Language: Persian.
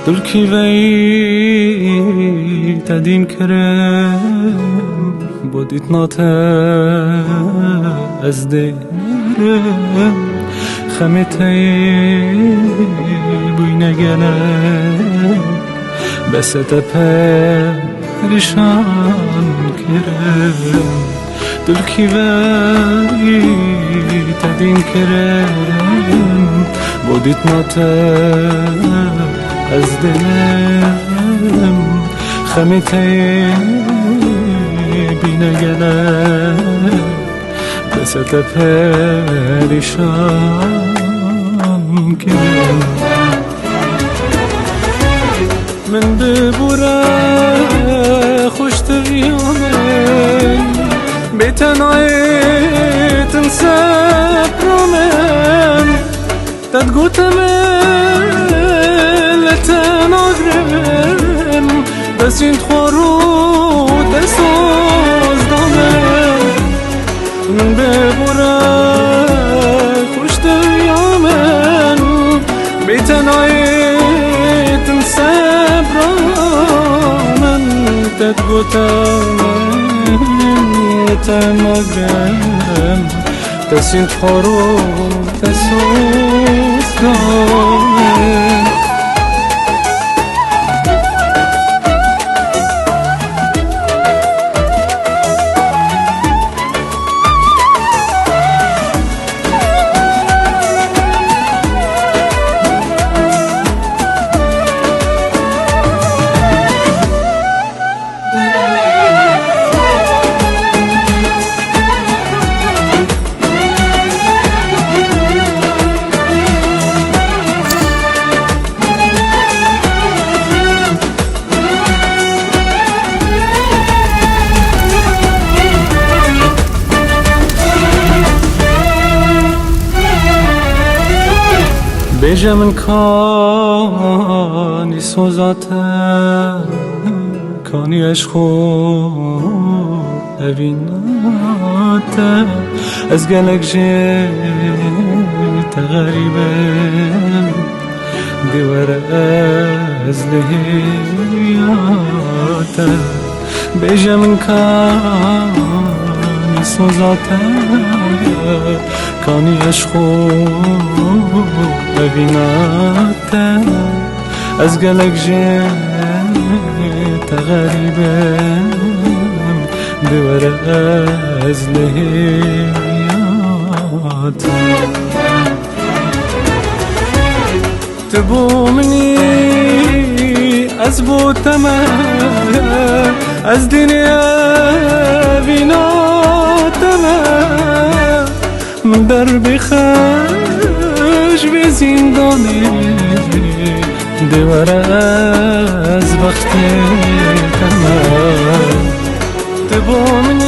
دلکی وی تدین کرم بودیت ناته از دیرم خمیتی بوی نگلم بس پریشان کرم دلکی وی تدین کرم بودیت ناته از دلم خمیتی بینه گلم بسط پریشان کرم من ببوره خوشتر یامن بتنایتن سپرامن داد گوتمن تناگرم بس این خورو دستاز دامن من ببوره خوش دریامن بیتنایتن سبرامن تدگوتمن تناگرم بس این خورو دستاز دامن بیجه من کانی سوزاته کانی عشقو اویناته از گلک جیت غریبم دیوار از لحیاته بیجه من کانی سوزاته کانی عشقو اویناته از گلک جیت غریبم دیوار از لحیاته تبو منی از بوتمه از دنیا ویناتمه من در بخش به زندانی دیوار از وقت کمه تبو منی